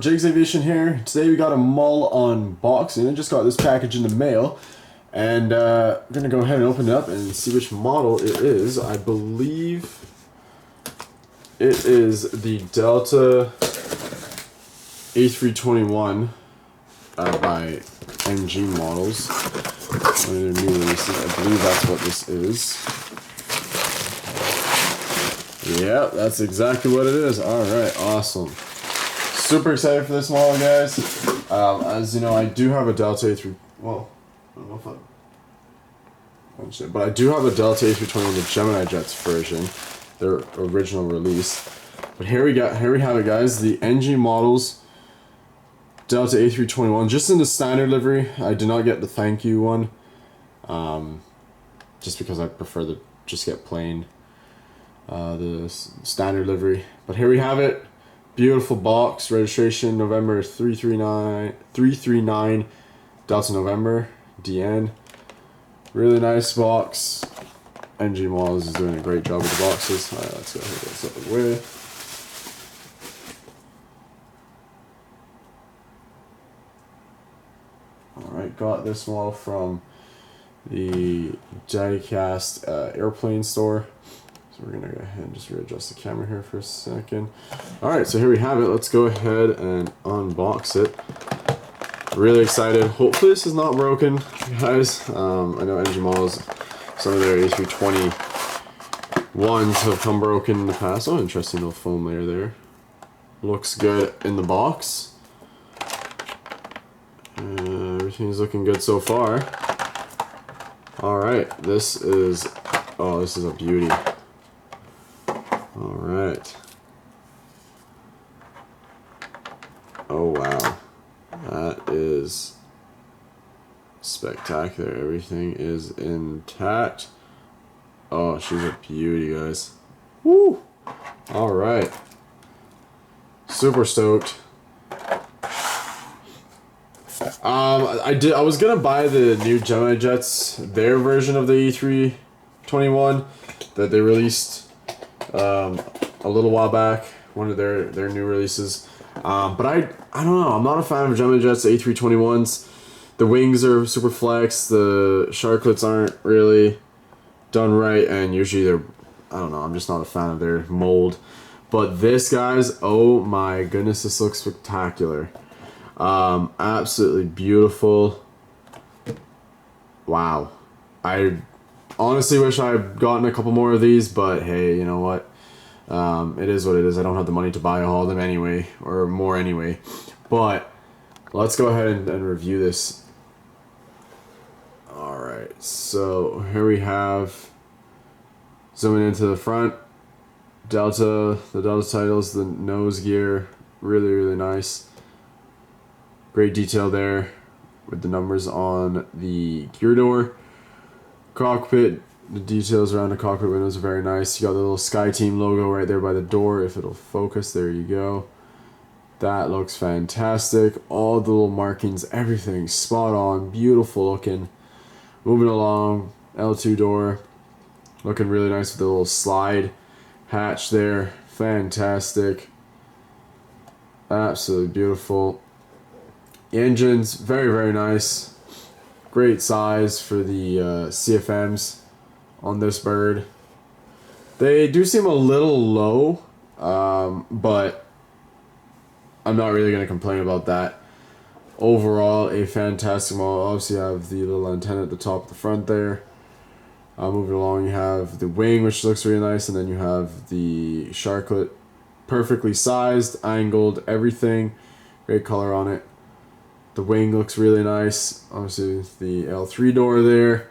Jake's Aviation here. Today we got a Mull unboxing. I just got this package in the mail, and I'm gonna go ahead and open it up and see which model it is. I believe it is the Delta A321 by NG Models. One of their new releases. I believe that's what this is. Yeah, that's exactly what it is. Alright, awesome. Super excited for this model, guys. As you know, I do have a Delta A3. Well, I don't know if but I do have a Delta A321, the Gemini Jets version, their original release. But here we have it, guys. The NG Models Delta A321, just in the standard livery. I did not get the thank you one, just because I prefer to just get plain the standard livery. But here we have it. Beautiful box, registration November 339 Delta November DN. Really nice box. NG Models is doing a great job with the boxes. Alright, let's go ahead and get this out of the way. Alright, got this model from the Diecast airplane store. So we're gonna go ahead and just readjust the camera here for a second. Alright, so here we have it. Let's go ahead and unbox it. Really excited. Hopefully this is not broken, guys. I know NG Models, some of their A321s have come broken in the past. Oh, interesting little foam layer there. Looks good in the box. Everything's looking good so far. Alright, this is a beauty. Alright. Oh wow. That is spectacular. Everything is intact. Oh, she's a beauty, guys. Woo! Alright. Super stoked. I was gonna buy the new Gemini Jets, their version of the A321 that they released a little while back, one of their new releases, but I don't know, I'm not a fan of Gemini Jets A321s. The wings are super flex, the sharklets aren't really done right, and usually they're, I don't know, I'm just not a fan of their mold. But this, guys, oh my goodness, this looks spectacular. Absolutely beautiful. Wow. I honestly wish I had gotten a couple more of these, but hey, you know what? It is what it is. I don't have the money to buy all of them anyway, or more anyway. But let's go ahead and review this. Alright, so here we have, zooming into the front, the Delta titles, the nose gear, really, really nice. Great detail there with the numbers on the gear door. Cockpit, the details around the cockpit windows are very nice. You got the little Sky Team logo right there by the door. If it'll focus, there you go. That looks fantastic. All the little markings, everything spot on, beautiful looking. Moving along, L2 door, looking really nice with the little slide hatch there. Fantastic. Absolutely beautiful. Engines, very, very nice. Great size for the CFMs on this bird. They do seem a little low, but I'm not really going to complain about that. Overall, a fantastic model. Obviously, you have the little antenna at the top of the front there. Moving along, you have the wing, which looks really nice, and then you have the sharklet, perfectly sized, angled, everything. Great color on it. The wing looks really nice. Obviously, the L3 door there.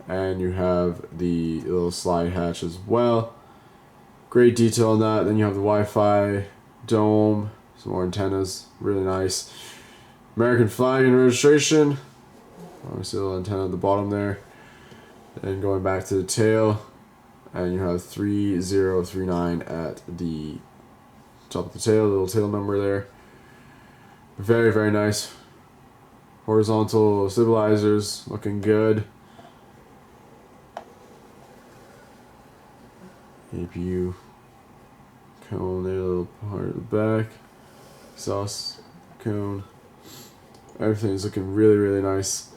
And you have the little slide hatch as well. Great detail on that. Then you have the Wi-Fi dome. Some more antennas. Really nice. American flag and registration. Obviously, a little antenna at the bottom there. And going back to the tail. And you have 3039 at the top of the tail. Little tail number there. Very, very nice. Horizontal stabilizers, looking good. APU cone there, a little part of the back. exhaust cone. Everything's looking really, really nice.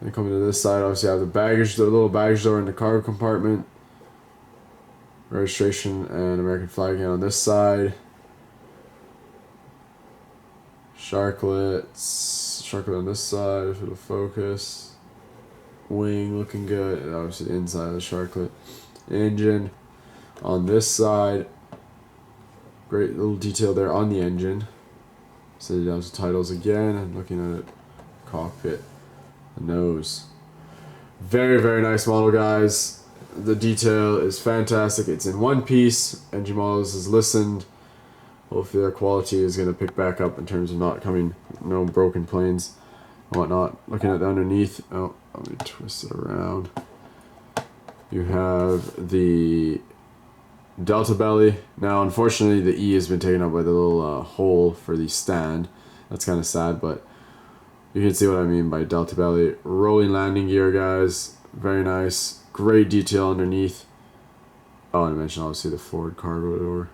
And coming to this side, obviously, I have the little baggage door in the cargo compartment. Registration and American flag again on this side. Sharklet on this side for the focus. Wing looking good, and obviously the inside of the sharklet. Engine on this side. Great little detail there on the engine. So down to titles again, and looking at it, cockpit, the nose. Very, very nice model, guys. The detail is fantastic. It's in one piece. NG Models is listened. Hopefully their quality is going to pick back up in terms of not coming, no broken planes and whatnot. Looking at the underneath, oh, let me twist it around. You have the Delta belly. Now, unfortunately, the E has been taken up by the little hole for the stand. That's kind of sad, but you can see what I mean by Delta belly. Rolling landing gear, guys. Very nice. Great detail underneath. Oh, and I mentioned obviously the forward cargo door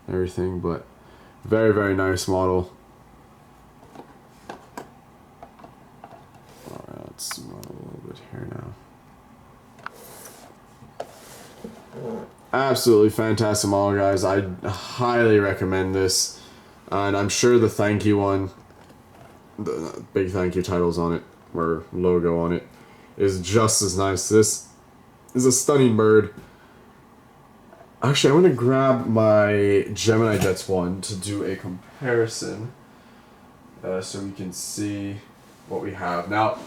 and everything, but very, very nice model. Alright, let's zoom out a little bit here now. Absolutely fantastic model, guys. I highly recommend this. And I'm sure the thank you one, the big thank you titles on it, or logo on it, is just as nice. This is a stunning bird. Actually, I'm going to grab my Gemini Jets one to do a comparison so we can see what we have. Now,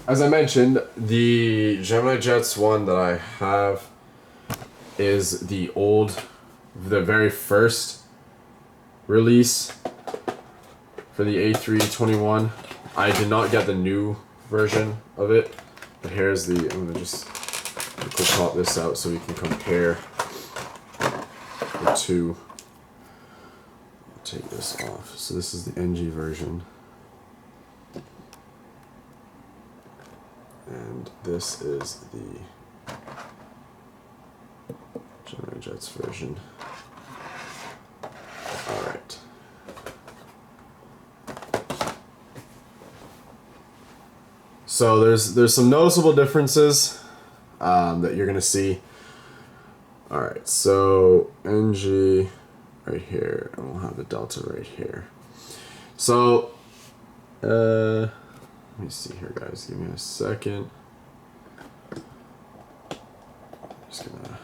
as I mentioned, the Gemini Jets one that I have is the very first release for the A321. I did not get the new version of it, but here's the, I'm going to just pop this out so we can compare the two. I'll take this off. So this is the NG version. And this is the Gemini Jets version. Alright. So there's some noticeable differences that you're gonna see. All right, so NG right here, and we'll have the Delta right here. So let me see here, guys. Give me a second. Just gonna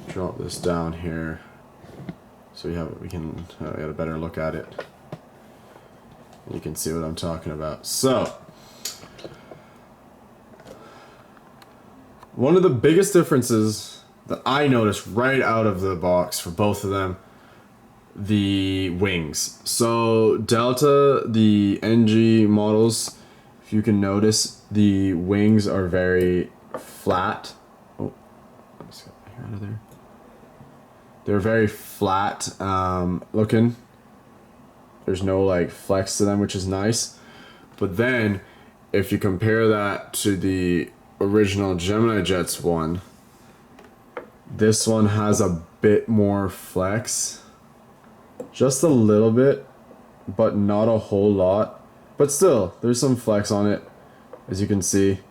drop this down here. So we can get a better look at it. You can see what I'm talking about. So, one of the biggest differences that I noticed right out of the box for both of them, the wings. So Delta, the NG models, if you can notice, the wings are very flat. Oh, let's get the hair out of there. They're very flat looking. There's no like flex to them, which is nice. But then if you compare that to the original Gemini Jets one, this one has a bit more flex. Just a little bit, but not a whole lot. But still, there's some flex on it, as you can see.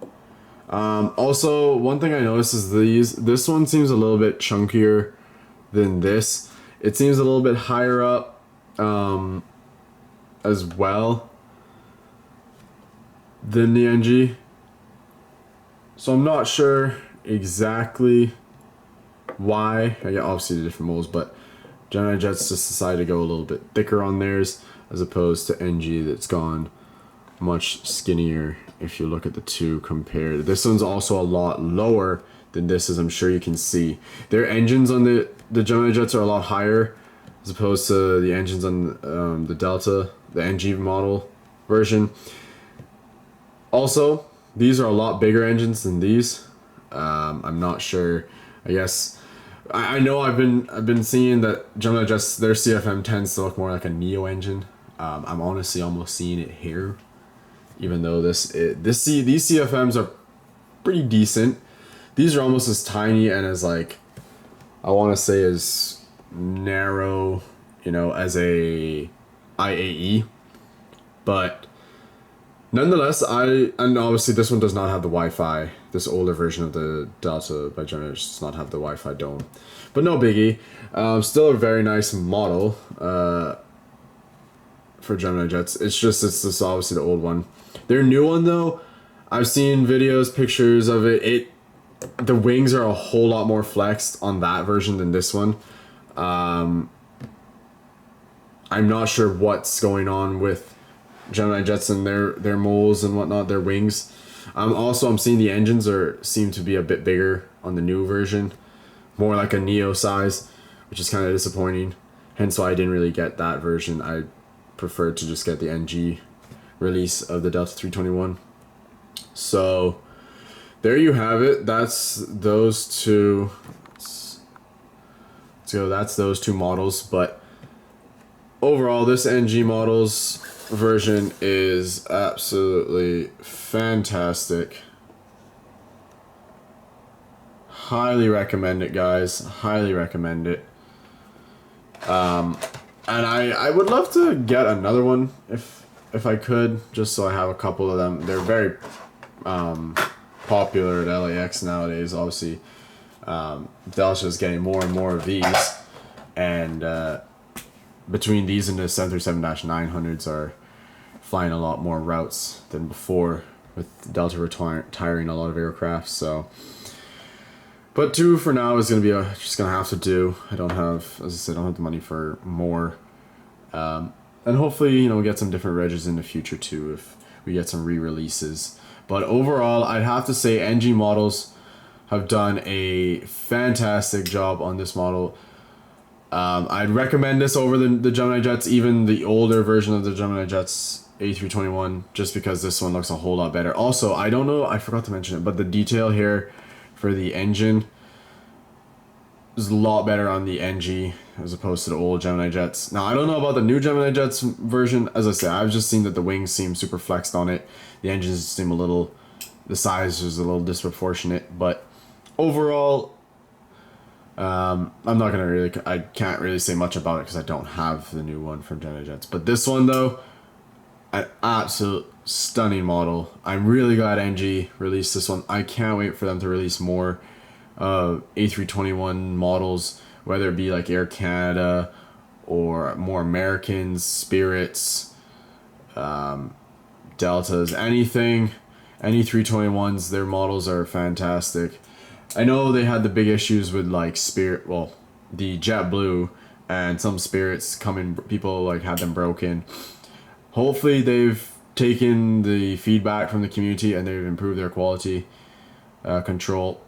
Also, one thing I noticed is this one seems a little bit chunkier than this. It seems a little bit higher up as well than the NG. So I'm not sure exactly why. I get obviously the different molds, but Gemini Jets just decided to go a little bit thicker on theirs as opposed to NG that's gone much skinnier if you look at the two compared. This one's also a lot lower than this, as I'm sure you can see. Their engines on the Gemini Jets are a lot higher as opposed to the engines on the Delta, the NG model version. Also, these are a lot bigger engines than these. I'm not sure. I guess I know I've been seeing that Gemini Jets, their CFM tends to look more like a Neo engine. I'm honestly almost seeing it here even though these CFMs are pretty decent. These are almost as tiny and as like, I want to say as narrow, you know, as a IAE, but nonetheless, and obviously this one does not have the Wi-Fi. This older version of the Delta by Gemini does not have the Wi-Fi dome, but no biggie. Still a very nice model for Gemini jets. It's this obviously the old one. Their new one though, I've seen videos, pictures of it. The wings are a whole lot more flexed on that version than this one. I'm not sure what's going on with Gemini jets and their moles and whatnot, their wings. I'm seeing the engines seem to be a bit bigger on the new version, more like a Neo size, which is kind of disappointing. Hence why I didn't really get that version. I preferred to just get the NG release of the Delta 321. So there you have it. That's those two. So that's those two models. But overall, this NG models version is absolutely fantastic. Highly recommend it, guys. Highly recommend it. And I would love to get another one if I could, just so I have a couple of them. They're very popular at LAX nowadays. Obviously, Delta is getting more and more of these, and between these and the 737-900s are flying a lot more routes than before, with Delta retiring a lot of aircraft. So, but two for now is gonna be just gonna have to do. I don't have, as I said, I don't have the money for more, and hopefully, you know, get some different regs in the future too if we get some re-releases. But overall, I'd have to say NG models have done a fantastic job on this model. I'd recommend this over the Gemini jets, even the older version of the Gemini jets A321, just because this one looks a whole lot better. Also, I don't know, I forgot to mention it, but the detail here for the engine is a lot better on the NG as opposed to the old Gemini jets. Now, I don't know about the new Gemini jets version. As I said, I've just seen that the wings seem super flexed on it. The engines seem the size is a little disproportionate, but overall, I can't really say much about it because I don't have the new one from Gemini jets. But this one though, an absolute stunning model. I'm really glad NG released this one. I can't wait for them to release more A321 models, whether it be like Air Canada or more Americans, Spirits, Deltas, anything. Any 321s, their models are fantastic. I know they had the big issues with like Spirit, well, the JetBlue and some Spirits people like had them broken. Hopefully they've taken the feedback from the community and they've improved their quality control,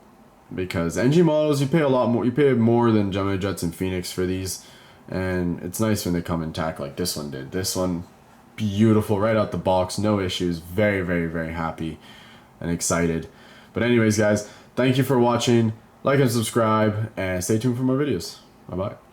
because NG models, you pay a lot more. You pay more than Gemini jets and Phoenix for these, and it's nice when they come intact like this one did. This one, beautiful right out the box, no issues. Very, very, very happy and excited. But anyways, guys, thank you for watching. Like and subscribe, and stay tuned for more videos. Bye bye.